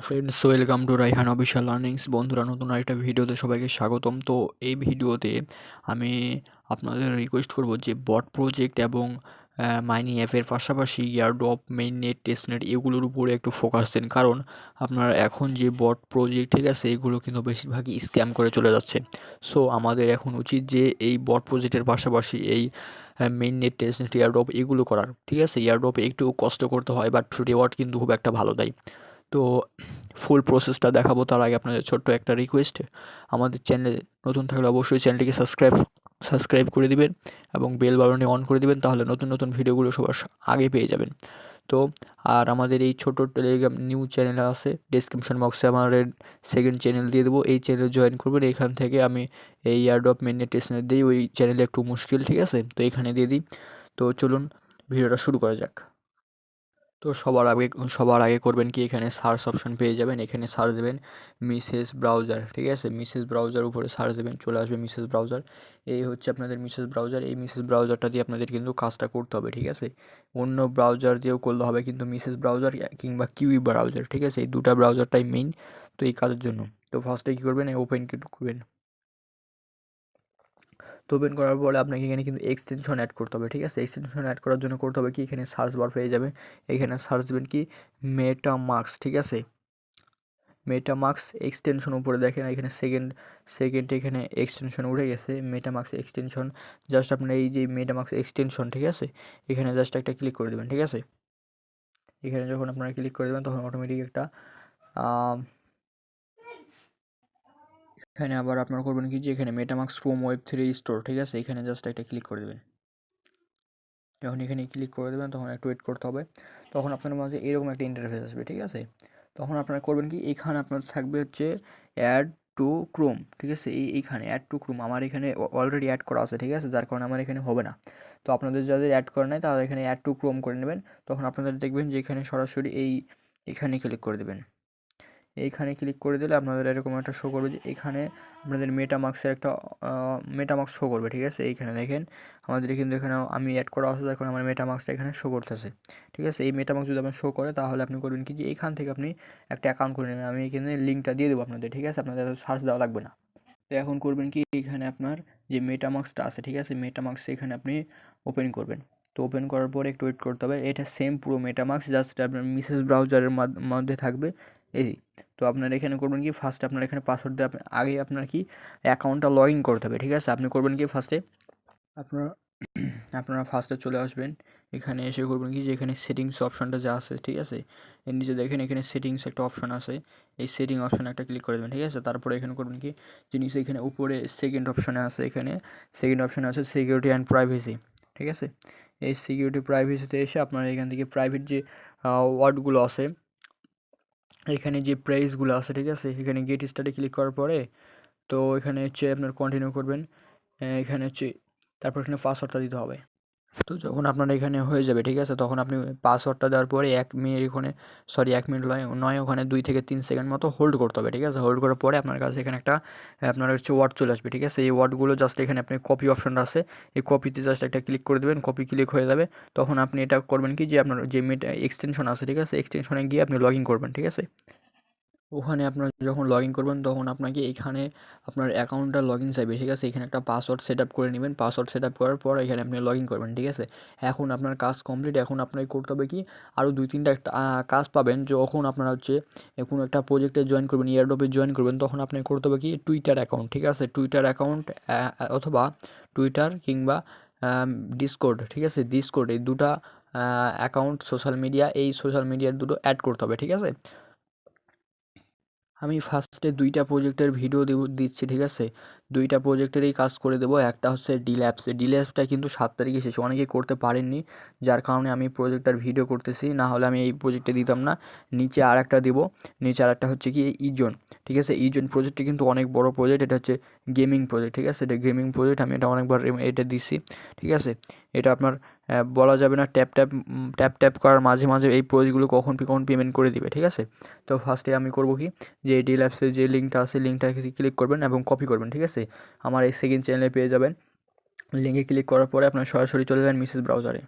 Friends, welcome to Raihan official learnings. বন্ধুরা, নতুন আরেকটা ভিডিওতে সবাইকে স্বাগতম। তো এই ভিডিওতে আমি আপনাদের রিকোয়েস্ট করব যে বট প্রজেক্ট এবং মাইনিং অ্যাপের পাশাপাশি এয়ারড্রপ, মেইননেট, টেস্টনেট এগুলোর উপরে একটু ফোকাস দিন। কারণ আপনার এখন যে বট প্রজেক্ট, ঠিক আছে, এগুলো কিন্তু বেশিরভাগই স্ক্যাম করে চলে যাচ্ছে। সো আমাদের এখন উচিত যে এই বট প্রজেক্টের পাশাপাশি এই মেইননেট, টেস্টনেট, এয়ারড্রপ এগুলো করার। ঠিক আছে, এয়ারড্রপে একটু কষ্ট করতে হয়, বাট রিওয়ার্ড কিন্তু খুব একটা ভালো দেয়। তো ফুল প্রসেসটা দেখাবো তার আগে আপনাদের ছোট্ট একটা রিকোয়েস্ট, আমাদের চ্যানেলে নতুন থাকলে অবশ্যই চ্যানেলটিকে সাবস্ক্রাইব করে দিবেন এবং বেল বাটনটি অন করে দিবেন, তাহলে নতুন নতুন ভিডিওগুলো সবার আগে পেয়ে যাবেন। তো আর আমাদের এই ছোটো টেলিগ্রাম নিউ চ্যানেল আছে, ডেসক্রিপশন বক্সে আমাদের সেকেন্ড চ্যানেল দিয়ে দেবো, এই চ্যানেলে জয়েন করবেন। এখান থেকে আমি এই এয়ারড্রপ মেইননেট টেস্টনেট দিই, ওই চ্যানেলে একটু মুশকিল, ঠিক আছে, তো এখানে দিয়ে দিই। তো চলুন ভিডিওটা শুরু করা যাক। তো সবার আগে করবেন কি, এখানে সার্চ অপশন পেয়ে যাবেন, এখানে সার্চ দেবেন মিসেস ব্রাউজার। ঠিক আছে, মিসেস ব্রাউজার উপরে সার্চ দেবেন, চলে আসবে মিসেস ব্রাউজার। এই হচ্ছে আপনাদের মিসেস ব্রাউজার। এই মিসেস ব্রাউজারটা দিয়ে আপনাদের কিন্তু কাজটা করতে হবে। ঠিক আছে, অন্য ব্রাউজার দিয়েও করলে হবে, কিন্তু মিসেস ব্রাউজার কিংবা কিউই ব্রাউজার, ঠিক আছে, এই দুটা ব্রাউজারটাই মেইন তো এই কাজের জন্য। তো ফার্স্টে কী করবেন, ওপেন করবেন। তো ওপেন করার পরে আপনাকে এখানে কিন্তু এক্সটেনশন অ্যাড করতে হবে। ঠিক আছে, এক্সটেনশন অ্যাড করার জন্য করতে হবে কি, এখানে সার্চ বার পেয়ে যাবে, এখানে সার্চ দেবেন কি মেটামাস্ক। ঠিক আছে, মেটামাস্ক এক্সটেনশন উপরে দেখেন এখানে সেকেন্ড এখানে এক্সটেনশন উঠে গেছে, মেটামাস্ক এক্সটেনশন। জাস্ট আপনার এই যে মেটামাস্ক এক্সটেনশন, ঠিক আছে, এখানে জাস্ট একটা ক্লিক করে দেবেন। ঠিক আছে, এখানে যখন আপনারা ক্লিক করে দেবেন তখন অটোমেটিক একটা এখানে আবার আপনারা করবেন কি, যে এখানে মেটামাস্ক ক্রোম ওয়েব3 স্টোর, ঠিক আছে, এখানে জাস্ট একটা ক্লিক করে দেবেন। যখন এখানে ক্লিক করে দেবেন তখন একটু ওয়েট করতে হবে, তখন আপনার মাঝে এরকম একটা ইন্টারফেস আসবে। ঠিক আছে, তখন আপনারা করবেন কি, এখানে আপনার থাকবে হচ্ছে অ্যাড টু ক্রোম। ঠিক আছে, এইখানে অ্যাড টু ক্রোম আমার এখানে অলরেডি অ্যাড করা আছে। ঠিক আছে, যার কারণে আমার এখানে হবে না। তো আপনাদের যাদের অ্যাড করা নাই তারা এখানে অ্যাড টু ক্রোম করে নেবেন। তখন আপনাদের দেখবেন যে এখানে সরাসরি এখানে ক্লিক করে দেবেন। এইখানে ক্লিক করে দিলে আপনাদের এরকম একটা শো করবে, যে এখানে আপনাদের মেটামাস্কের একটা মেটামাস্ক শো করবে। ঠিক আছে, এইখানে দেখেন আমাদের কিন্তু এখানে আমি অ্যাড করা আছে, এখন আমার মেটামাস্কটা এখানে শো করতেছে। ঠিক আছে, এই মেটামাস্ক যদি আপনার শো করে তাহলে আপনি করবেন কি, যে এইখান থেকে আপনি একটা অ্যাকাউন্ট করে নেবেন। আমি এখানে লিঙ্কটা দিয়ে দেবো আপনাদের। ঠিক আছে, আপনাদের সার্চ দেওয়া লাগবে না। তো এখন করবেন কি, এখানে আপনার যে মেটামাস্কটা আছে, ঠিক আছে, মেটামাস্ক এখানে আপনি ওপেন করবেন। তো ওপেন করার পরে একটু ওয়েট করতে হবে, এটা সেম পুরো মেটামাস্ক, জাস্ট আপনার মিসেস ব্রাউজারের মধ্যে থাকবে এই। তো আপনার এখানে করবেন কি, ফার্স্টে আপনার এখানে পাসওয়ার্ড দিয়ে আগে আপনার কি অ্যাকাউন্টটা লগ ইন করতে হবে। ঠিক আছে, আপনি করবেন কি, আপনারা আপনারা ফার্স্টে চলে আসবেন, এখানে এসে করবেন কি, যে এখানে সেটিংস অপশানটা যা আছে, ঠিক আছে, এর নিচে দেখেন এখানে সেটিংস একটা অপশান আছে, এই সেটিং অপশানে একটা ক্লিক করে দেবেন। ঠিক আছে, তারপরে এখানে করবেন কি, যে নিচে এখানে উপরে সেকেন্ড অপশানে আছে, এখানে সেকেন্ড অপশানে আছে সিকিউরিটি অ্যান্ড প্রাইভেসি। ঠিক আছে, এই সিকিউরিটি প্রাইভেসিতে এসে আপনারা এখান থেকে প্রাইভেট যে ওয়ার্ডগুলো আছে, এখানে যে প্রাইসগুলো আছে, ঠিক আছে, এখানে গেট স্টার্টে ক্লিক করার পরে তো এখানে হচ্ছে আপনার কন্টিনিউ করবেন। এখানে হচ্ছে তারপর এখানে পাসওয়ার্ডটা দিতে হবে। তো যখন আপনার এখানে হয়ে যাবে, ঠিক আছে, তখন আপনি পাসওয়ার্ডটা দেওয়ার পরে 1 মিনিট ওখানে 1 মিনিট নয় ওখানে 2 থেকে 3 সেকেন্ড মতো হোল্ড করতে হবে। ঠিক আছে, হোল্ড করার পরে আপনার কাছে এখানে একটা আপনার হচ্ছে ওয়ার্ড চলে আসবে। ঠিক আছে, এই ওয়ার্ডগুলো জাস্ট এখানে আপনি কপি অপশনটা আছে, এই কপিতে জাস্ট একটা ক্লিক করে দেবেন, কপি ক্লিক হয়ে যাবে। তখন আপনি এটা করবেন কি, যে আপনার যে এক্সটেনশন আছে, ঠিক আছে, এক্সটেনশনে গিয়ে আপনি লগ ইন করবেন। ঠিক আছে, ওখানে আপনার যখন লগ ইন করবেন তখন আপনাকে এখানে আপনার অ্যাকাউন্টটা লগ ইন চাইবে। ঠিক আছে, এখানে একটা পাসওয়ার্ড সেট আপ করে নেবেন, পাসওয়ার্ড সেট আপ করার পর এখানে আপনি লগ ইন করবেন। ঠিক আছে, এখন আপনার কাজ কমপ্লিট। এখন আপনাকে করতে হবে কি, আরও 2-3টা একটা কাজ পাবেন, যখন আপনারা হচ্ছে কোনো একটা প্রজেক্টে জয়েন করবেন, এয়ারড্রপে জয়েন করবেন, তখন আপনাকে করতে হবে কি, টুইটার অ্যাকাউন্ট। ঠিক আছে, টুইটার অ্যাকাউন্ট অথবা টুইটার কিংবা ডিসকর্ড। ঠিক আছে, ডিসকর্ড, এই দুটা অ্যাকাউন্ট সোশ্যাল মিডিয়া, এই সোশ্যাল মিডিয়ার দুটো অ্যাড করতে হবে। ঠিক আছে, আমি ফার্স্টে 2টা প্রজেক্টের ভিডিও দিচ্ছি। ঠিক আছে, 2টা প্রজেক্টেরই কাজ করে দেবো। একটা হচ্ছে ডিল্যাপসটা কিন্তু 7 তারিখে শেষ, অনেকে করতে পারেননি, যার কারণে আমি প্রজেক্টটার ভিডিও করতেছি, না হলে আমি এই প্রজেক্টে দিতাম না। নিচে আরেকটা দেবো, নিচে আরেকটা হচ্ছে কি ইজন। ঠিক আছে, ইজন প্রজেক্টটি কিন্তু অনেক বড় প্রজেক্ট, এটা হচ্ছে গেমিং প্রজেক্ট। ঠিক আছে, এটা গেমিং প্রজেক্ট, আমি এটা অনেকবার এটা দিছি। ঠিক আছে, এটা আপনার বলা যাবে না, ট্যাপ করার মাঝে মাঝে এই প্রজেক্টগুলো কখন পেমেন্ট করে দিবে। ঠিক আছে, তো ফার্স্টে আমি করবো কি, যে ডিল অ্যাপসের যে লিঙ্কটা আছে, লিঙ্কটাকে ক্লিক করবেন এবং কপি করবেন। ঠিক আছে, আমার এই সেকেন্ড চ্যানেলে পেয়ে যাবেন। লিঙ্কে ক্লিক করার পরে আপনার সরাসরি চলে যাবেন মিসেস ব্রাউজারে।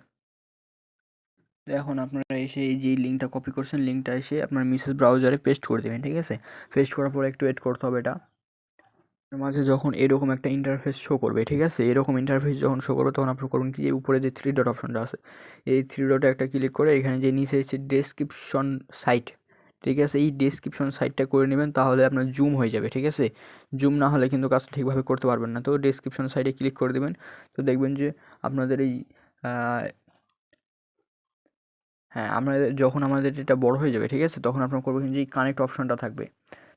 এখন আপনারা এসে এই যে লিঙ্কটা কপি করছেন, লিঙ্কটা এসে আপনার মিসেস ব্রাউজারে পেস্ট করে দেবেন, ঠিক আছে? পেস্ট করার পরে একটু ওয়েট করতে হবে। এটা মাঝে যখন এরকম একটা ইন্টারফেস শো করবে, ঠিক আছে? এরকম ইন্টারফেস যখন শো করবে তখন আপনি করবেন কি, যে উপরে যে 3 ডট অপশনটা আছে, এই 3 ডটে একটা ক্লিক করে এখানে যে নিচে এসে ডেসক্রিপশন সাইট, ঠিক আছে? এই ডেসক্রিপশন সাইটটা করে নেবেন, তাহলে আপনার জুম হয়ে যাবে, ঠিক আছে? জুম না হলে কিন্তু কাজটা ঠিকভাবে করতে পারবেন না। তো ডেসক্রিপশন সাইটে ক্লিক করে দেবেন। তো দেখবেন যে আপনাদের এই হ্যাঁ, যখন আমাদের এটা বড় হয়ে যাবে, ঠিক আছে? তখন আপনার করবেন যে এই কানেক্ট অপশনটা থাকবে।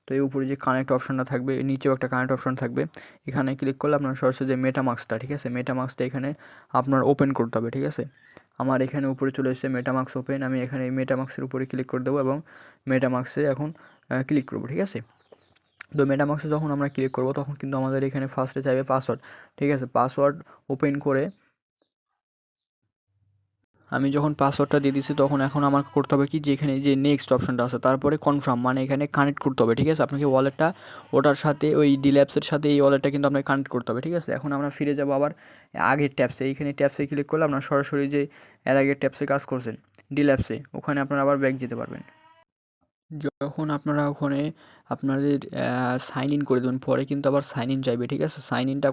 তো এই উপরে যে কানেক্ট অপশনটা থাকবে, নিচেও একটা কানেক্ট অপশন থাকবে। এখানে ক্লিক করলে আপনার সরাসরি যে মেটামাস্কটা, ঠিক আছে? মেটামাস্কটা এখানে আপনার ওপেন করতে হবে, ঠিক আছে? আমার এখানে উপরে চলে এসেছে মেটামাস্ক ওপেন। আমি এখানে এই মেটামাস্কের উপরে ক্লিক করে দেবো এবং মেটামাস্কে এখন ক্লিক করব, ঠিক আছে? তো মেটামাস্কে যখন আমরা ক্লিক করব তখন কিন্তু আমাদের এখানে ফার্স্টে চাইবে পাসওয়ার্ড, ঠিক আছে? পাসওয়ার্ড ওপেন করে আমি যখন পাসওয়ার্ডটা দিয়ে দিচ্ছি তখন এখন আমাকে করতে হবে কি, যে এখানে যে নেক্সট অপশনটা আছে তারপরে কনফার্ম, মানে এখানে কানেক্ট করতে হবে, ঠিক আছে? আপনাকে ওয়ালেটটা ওটার সাথে ওই ডিল্যাপসের সাথে এই ওয়ালেটটা কিন্তু আপনাকে কানেক্ট করতে হবে, ঠিক আছে? এখন আমরা ফিরে যাবো আবার আগের ট্যাপসে। এইখানে ট্যাপসে ক্লিক করলে আপনার সরাসরি যে এর আগের ট্যাপসে কাজ করছেন ডিল্যাপসে, ওখানে আপনারা আবার ব্যাক যেতে পারবেন। যখন আপনারা ওখানে আপনাদের সাইন ইন করে দেবেন, পরে কিন্তু আবার সাইন ইন চাইবে, ঠিক আছে? সাইন ইনটা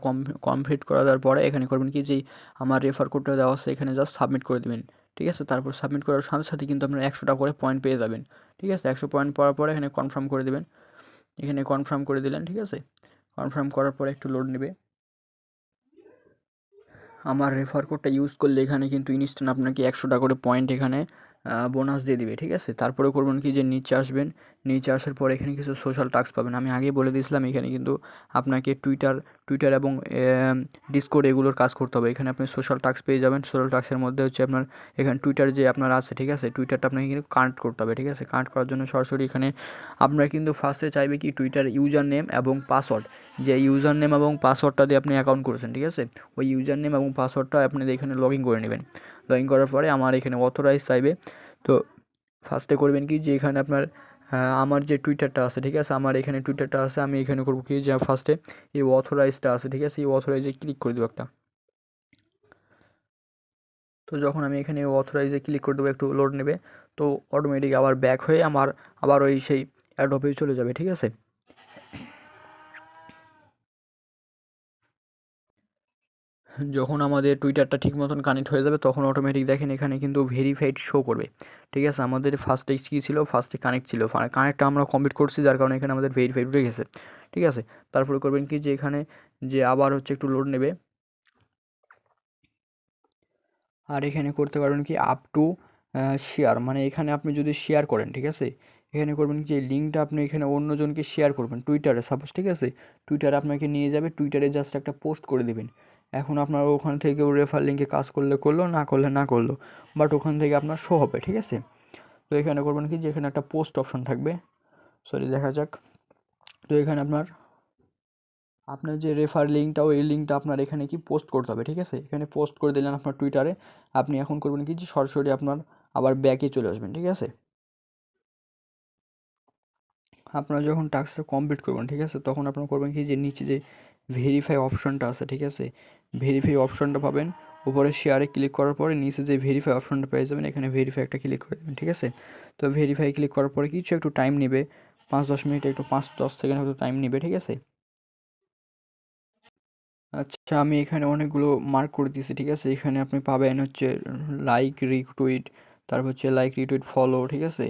কমপ্লিট করা দেওয়ার পরে এখানে করবেন কি, যেই আমার রেফার কোডটা দেওয়া আছে এখানে জাস্ট সাবমিট করে দেবেন, ঠিক আছে? তারপর সাবমিট করার সাথে সাথে কিন্তু আপনারা 100টা করে পয়েন্ট পেয়ে যাবেন, ঠিক আছে? 100 পয়েন্ট পাওয়ার পরে এখানে কনফার্ম করে দেবেন। এখানে কনফার্ম করে দিলেন, ঠিক আছে? কনফার্ম করার পরে একটু লোড নেবে। আমার রেফার কোডটা ইউজ করলে এখানে কিন্তু ইনস্ট্যান্ট আপনাকে 100টা করে পয়েন্ট এখানে বোনাস দিয়ে দিবে, ঠিক আছে? তারপরে করবেন কি, যে নিচে আসবেন। নিচে আসার পর এখানে কিছু সোশ্যাল টাস্ক পাবেন। আমি আগেই বলে দিয়েছিলাম এখানে কিন্তু আপনাকে টুইটার এবং ডিসকর্ড এগুলোর কাজ করতে হবে। এখানে আপনি সোশ্যাল টাস্ক পেয়ে যাবেন। সোশ্যাল টাস্কের মধ্যে হচ্ছে আপনার এখানে টুইটার যে আপনার আছে, ঠিক আছে? টুইটারটা আপনাকে কিন্তু কানেক্ট করতে হবে, ঠিক আছে? কানেক্ট করার জন্য সরাসরি এখানে আপনার কিন্তু ফার্স্টে চাইবে কি, টুইটার ইউজার নেম এবং পাসওয়ার্ড। যে ইউজার নেম এবং পাসওয়ার্ডটা দিয়ে আপনি অ্যাকাউন্ট করেছেন, ঠিক আছে? ওই ইউজার নেম এবং পাসওয়ার্ডটা আপনি এখানে লগ ইন করে নেবেন। লগ ইন করার পরে আমার এখানে অথরাইজ চাইবে। তো ফার্স্টে করবেন কি, যে এখানে আপনার আমার যে টুইটারটা আছে, ঠিক আছে? আমার এখানে টুইটারটা আছে, আমি এখানে করবো কি, যে ফার্স্টে এই অথরাইজটা আছে, ঠিক আছে? এই অথরাইজে ক্লিক করে দেবো একটা। তো যখন আমি এখানে অথরাইজে ক্লিক করে দেবো, একটু লোড নেবে। তো অটোমেটিক আবার ব্যাক হয়ে আমার আবার ওই সেই অ্যাডোবে চলে যাবে, ঠিক আছে? যখন আমাদের টুইটারটা ঠিক মতন কানেক্ট হয়ে যাবে তখন অটোমেটিক দেখেন এখানে কিন্তু ভেরিফাইড শো করবে, ঠিক আছে? আমাদের ফার্স্টে কী ছিল, ফার্স্টে কানেক্ট ছিল, কানেক্টটা আমরা কমপ্লিট করছি, যার কারণে এখানে আমাদের ভেরিফাইড উঠে গেছে, ঠিক আছে? তারপরে করবেন কি, যে এখানে যে আবার হচ্ছে একটু লোড নেবে। আর এখানে করতে পারবেন কি, আপ টু শেয়ার, মানে এখানে আপনি যদি শেয়ার করেন, ঠিক আছে? এখানে করবেন কি, যে লিঙ্কটা আপনি এখানে অন্যজনকে শেয়ার করবেন টুইটারে সাপোজ, ঠিক আছে? টুইটারে আপনাকে নিয়ে যাবে, টুইটারে জাস্ট একটা পোস্ট করে দেবেন। এখন আপনার ওখান থেকেও রেফার লিঙ্কে কাজ করলে করলো, না করলে না করলো, বাট ওখান থেকে আপনার শো হবে, ঠিক আছে? তো এখানে করবেন কি, যে এখানে একটা পোস্ট অপশন থাকবে, সরি দেখা যাক। তো এখানে আপনার যে রেফার লিঙ্কটা, ওই লিঙ্কটা আপনার এখানে কি পোস্ট করতে হবে, ঠিক আছে? এখানে পোস্ট করে দিলেন আপনার টুইটারে। আপনি এখন করবেন কি, যে সরাসরি আপনার আবার ব্যাকে চলে আসবেন, ঠিক আছে? আপনারা যখন টাস্কটা কমপ্লিট করবেন, ঠিক আছে? তখন আপনারা করবেন কি, যে নিচে যে ভেরিফাই অপশনটা আছে, ঠিক আছে? ভেরিফাই অপশনটা পাবেন। উপরে শেয়ারে ক্লিক করার পরে নিচে যে ভেরিফাই অপশনটা পেয়ে যাবেন, এখানে ভেরিফাই একটা ক্লিক করে দেবেন, ঠিক আছে? তো ভেরিফাই ক্লিক করার পরে কিছু একটু টাইম নেবে, 5-10 মিনিট, একটু 5-10 সেকেন্ড হয়তো টাইম নেবে, ঠিক আছে? আচ্ছা, আমি এখানে অনেকগুলো মার্ক করে দিয়েছি, ঠিক আছে? এখানে আপনি পাবেন হচ্ছে লাইক, রিটুইট, তারপর হচ্ছে লাইক, রিটুইট, ফলো, ঠিক আছে?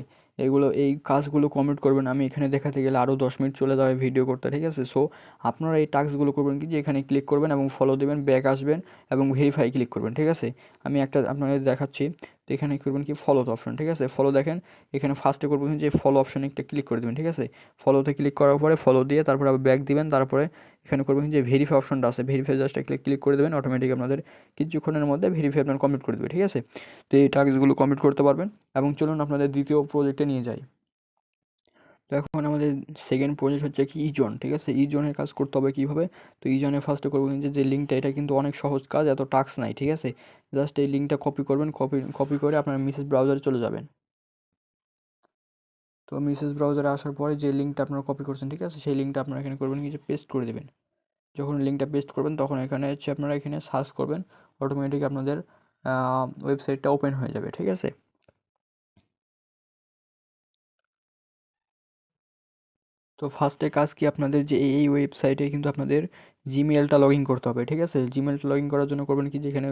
এগুলো এই কাজগুলো কমপ্লিট করবেন। আমি এখানে দেখাতে গেলে আরও 10 মিনিট চলে যাবে ভিডিও করতে, ঠিক আছে? সো আপনারা এই টাস্কগুলো করবেন কি, যে এখানে ক্লিক করবেন এবং ফলো দেবেন, ব্যাক আসবেন এবং ভেরিফাই ক্লিক করবেন, ঠিক আছে? আমি একটা আপনাদের দেখাচ্ছি। তো এখানে করবেন কি, ফলো অপশন, ঠিক আছে? ফলো দেখেন এখানে ফার্স্টে করবেন যে ফলো অপশনে একটা ক্লিক করে দেবেন, ঠিক আছে? ফলোতে ক্লিক করার পরে ফলো দিয়ে তারপরে আবার ব্যাক দিবেন। তারপরে এখানে করবেন যে ভেরিফাই অপশনটা আছে, ভেরিফাই জাস্ট ক্লিক করে দেবেন, অটোমেটিক আপনাদের কিছুক্ষণের মধ্যে ভেরিফাই আপনার কমপ্লিট করে দেবে, ঠিক আছে? তো এই টাস্কগুলো কমপ্লিট করতে পারবেন। এবং চলুন আপনাদের দ্বিতীয় প্রজেক্টে নিয়ে যাই। তো এখন আমাদের সেকেন্ড প্রজেক্ট হচ্ছে কি, ইজন, ঠিক আছে? ইজনের কাজ করতে হবে কীভাবে? তো ইজনে ফার্স্টে করবেন যে লিঙ্কটা, এটা কিন্তু অনেক সহজ কাজ, এত টাস্ক নাই, ঠিক আছে? জাস্ট এই লিঙ্কটা কপি করবেন, কপি করে আপনার মিসেস ব্রাউজারে চলে যাবেন। তো মিসেস ব্রাউজারে আসার পরে যে লিঙ্কটা আপনারা কপি করছেন, ঠিক আছে? সেই লিঙ্কটা আপনারা এখানে করবেন কি, যে পেস্ট করে দেবেন। যখন লিঙ্কটা পেস্ট করবেন তখন এখানে হচ্ছে আপনারা এখানে সার্চ করবেন, অটোমেটিক আপনাদের ওয়েবসাইটটা ওপেন হয়ে যাবে, ঠিক আছে? তো ফার্স্টে কাজ কি, আপনাদের যে এই ওয়েবসাইটে কিন্তু আপনাদের জিমেলটা লগ ইন করতে হবে, ঠিক আছে? জিমেলটা লগ ইন করার জন্য করবেন কি, যে এখানে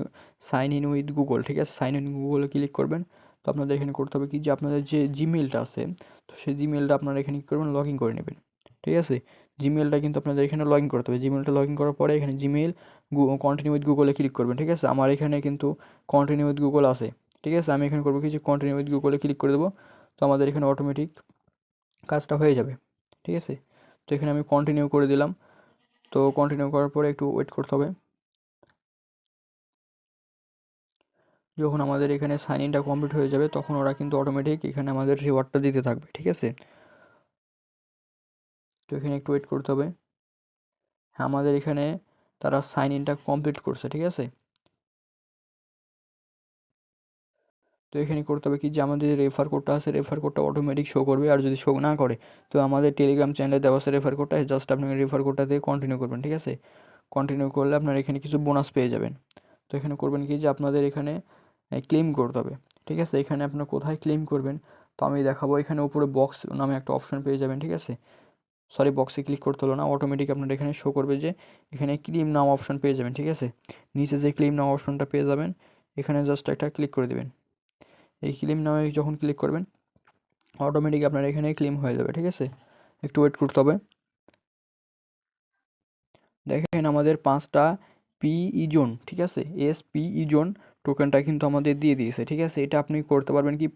সাইন ইন উইথ গুগল, ঠিক আছে? সাইন ইন গুগলে ক্লিক করবেন। তো আপনাদের এখানে করতে হবে কি, যে আপনাদের যে জিমেলটা আছে, তো সেই জিমেলটা আপনারা এখানে কী করবেন, লগ ইন করে নেবেন, ঠিক আছে? জিমেলটা কিন্তু আপনাদের এখানে লগ ইন করতে হবে। জিমেলটা লগ ইন করার পরে এখানে জিমেল কন্টিনিউ উইথ গুগলে ক্লিক করবেন, ঠিক আছে? আমার এখানে কিন্তু কন্টিনিউ উইথ গুগল আছে, ঠিক আছে? আমি এখানে করবো কি, যে কন্টিনিউ উইথ গুগলে ক্লিক করে দেবো। তো আমাদের এখানে অটোমেটিক কাজটা হয়ে যাবে, ঠিক আছে? তো এখানে আমি কন্টিনিউ করে দিলাম। তো কন্টিনিউ করার পরে একটু ওয়েট করতে হবে। যখন আমাদের এখানে সাইন ইনটা কমপ্লিট হয়ে যাবে, তখন ওরা কিন্তু অটোমেটিক এখানে আমাদের রিওয়ার্ডটা দিতে থাকবে, ঠিক আছে? তো এখানে একটু ওয়েট করতে হবে। হ্যাঁ, আমাদের এখানে তারা সাইন ইনটা কমপ্লিট করছে, ঠিক আছে? তো এখানে করতে হবে কি, যে আমাদের যে রেফার কোডটা আছে, রেফার কোডটা অটোমেটিক শো করবে। আর যদি শো না করে, তো আমাদের টেলিগ্রাম চ্যানেলে দেওয়া আছে রেফার কোডটা, জাস্ট আপনাকে রেফার কোডটা দিয়ে কন্টিনিউ করবেন, ঠিক আছে? কন্টিনিউ করলে আপনার এখানে কিছু বোনাস পেয়ে যাবেন। তো এখানে করবেন কি, যে আপনাদের এখানে ক্লেম করতে হবে, ঠিক আছে? এখানে আপনার কোথায় ক্লেম করবেন, তো আমি দেখাবো। এখানে উপরে বক্স নামে একটা অপশন পেয়ে যাবেন, ঠিক আছে? সরি, বক্সে ক্লিক করতে হলো না, অটোমেটিক আপনার এখানে শো করবে যে এখানে ক্লেম নাও অপশন পেয়ে যাবেন, ঠিক আছে? নিচে যে ক্লেম নাও অপশনটা পেয়ে যাবেন, এখানে জাস্ট একটা ক্লিক করে দেবেন। এই ক্লেম নামে যখন ক্লিক করবেন, অটোমেটিক আপনার এখানে ক্লেম হয়ে যাবে, ঠিক আছে? একটু ওয়েট করতে হবে। দেখেন আমাদের 5টা পিই জোন, ঠিক আছে? পিই জোন টোকেনটা কিন্তু আমাদের দিয়ে দিয়েছে, ঠিক আছে? এটা আপনি করতে পারবেন কি,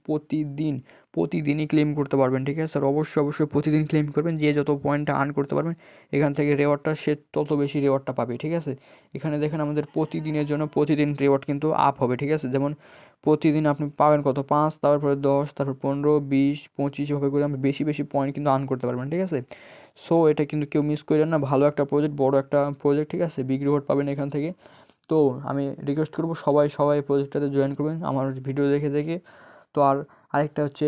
প্রতিদিনই ক্লেম করতে পারবেন, ঠিক আছে? আর অবশ্যই প্রতিদিন ক্লেম করবেন। যে যত পয়েন্টটা আর্ন করতে পারবেন এখান থেকে রিওয়ার্ডটা, সে তত বেশি রিওয়ার্ডটা পাবে, ঠিক আছে? এখানে দেখেন আমাদের প্রতিদিনের জন্য প্রতিদিন রিওয়ার্ড কিন্তু আপ হবে, ঠিক আছে? যেমন প্রতিদিন আপনি পাবেন কত, 5, তারপরে 10, তারপর 15, 20, 25, এভাবে করে আপনি বেশি পয়েন্ট কিন্তু আর্ন করতে পারবেন, ঠিক আছে? সো এটা কিন্তু কেউ মিস করেন না, ভালো একটা প্রজেক্ট, বড় একটা প্রজেক্ট, ঠিক আছে? বিগ রিওয়ার্ড পাবেন এখান থেকে। তো আমি রিকোয়েস্ট করবো সবাই প্রজেক্টটাতে জয়েন করবেন আমার ভিডিও দেখে। তো আর আরেকটা হচ্ছে,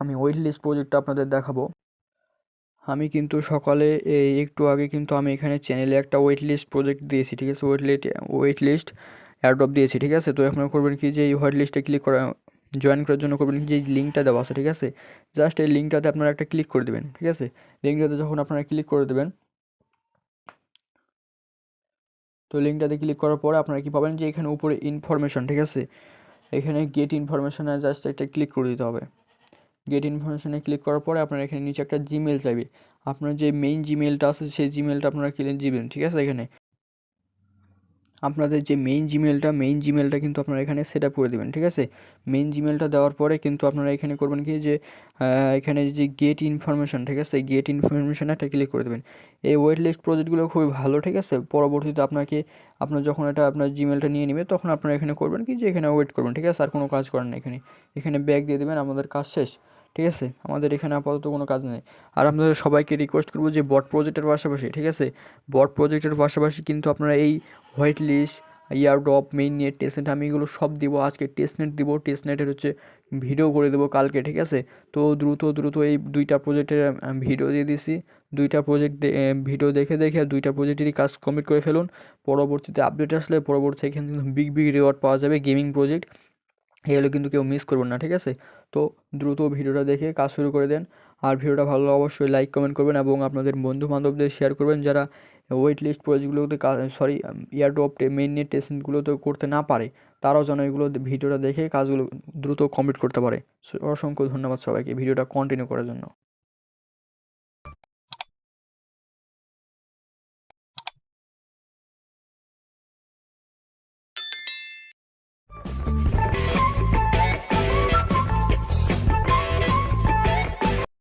আমি ওয়েট লিস্ট প্রজেক্টটা আপনাদের দেখাবো। আমি কিন্তু সকালে এই একটু আগে কিন্তু আমি এখানে চ্যানেলে একটা ওয়েট লিস্ট প্রজেক্ট দিয়েছি, ঠিক আছে? ওয়েট লিস্ট অ্যাড্রপ দিয়েছি, ঠিক আছে? তো আপনারা করবেন কি, যে এই ওয়েট লিস্টে ক্লিক করা, জয়েন করার জন্য করবেন কি, যে লিঙ্কটা দেওয়া আছে, ঠিক আছে? জাস্ট এই লিঙ্কটাতে আপনারা একটা ক্লিক করে দেবেন, ঠিক আছে? লিঙ্কটাতে যখন আপনারা ক্লিক করে দেবেন, তো লিঙ্কটাতে ক্লিক করার পরে আপনারা কি পাবেন, যে এখানে উপরে ইনফরমেশন, ঠিক আছে? এখানে গেট ইনফরমেশনে জাস্ট একটা ক্লিক করে দিতে হবে। গেট ইনফরমেশনে ক্লিক করার পরে আপনার এখানে নিচে একটা জিমেল চাইবে। আপনার যে মেইন জিমেলটা আছে, সেই জিমেলটা আপনারা দিবেন, ঠিক আছে? এখানে আপনাদের যে মেইন জিমেলটা কিন্তু আপনারা এখানে সেট আপ করে দেবেন, ঠিক আছে? মেইন জিমেলটা দেওয়ার পরে কিন্তু আপনারা এখানে করবেন কি, যে এখানে যে গেট ইনফরমেশন, ঠিক আছে? গেট ইনফরমেশনে একটা ক্লিক করে দেবেন। এই ওয়েট লিস্ট প্রজেক্টগুলো খুবই ভালো, ঠিক আছে? পরবর্তীতে আপনার যখন এটা আপনার জিমেলটা নিয়ে নেবে, তখন আপনারা এখানে করবেন কি, যে এখানে ওয়েট করবেন, ঠিক আছে? আর কোনো কাজ করেন না এখানে ব্যাক দিয়ে দেবেন, আমাদের কাজ শেষ, ঠিক আছে? আমাদের এখানে আপাতত কোনো কাজ নেই। আর আপনাদের সবাইকে রিকোয়েস্ট করবো, যে বট প্রজেক্টের পাশাপাশি, ঠিক আছে? বট প্রজেক্টের পাশাপাশি কিন্তু আপনারা এই white list, airdrop, main net, testnet, আমি এগুলো সব দিব। আজকে টেস্টনেট দিব, টেস্টনেটের হচ্ছে ভিডিও করে দেবো কালকে, ঠিক আছে? তো দ্রুত এই 2টা প্রজেক্টের ভিডিও দিয়ে দিছি। 2টা প্রজেক্ট ভিডিও দেখে 2টা প্রজেক্টেরই কাজ কমপ্লিট করে ফেলুন। পরবর্তীতে আপডেট আসলে পরবর্তী এখানে কিন্তু বিগ রিওয়ার্ড পাওয়া যাবে, গেমিং প্রজেক্ট। এগুলো কিন্তু কেউ মিস করবেন না, ঠিক আছে? তো দ্রুত ভিডিওটা দেখে কাজ শুরু করে দেন। আর ভিডিওটা ভালো লাগলে অবশ্যই লাইক কমেন্ট করবেন, এবং আপনাদের বন্ধু বান্ধবদের শেয়ার করবেন, যারা ওয়েট লিস্ট প্রজেক্টগুলোতে ইয়ারড্রপ, মেইন নেট টেস্টগুলোতে করতে না পারে, তারাও যেন এগুলো ভিডিওটা দেখে কাজগুলো দ্রুত কমপ্লিট করতে পারে। অসংখ্য ধন্যবাদ সবাইকে ভিডিওটা কন্টিনিউ করার জন্য।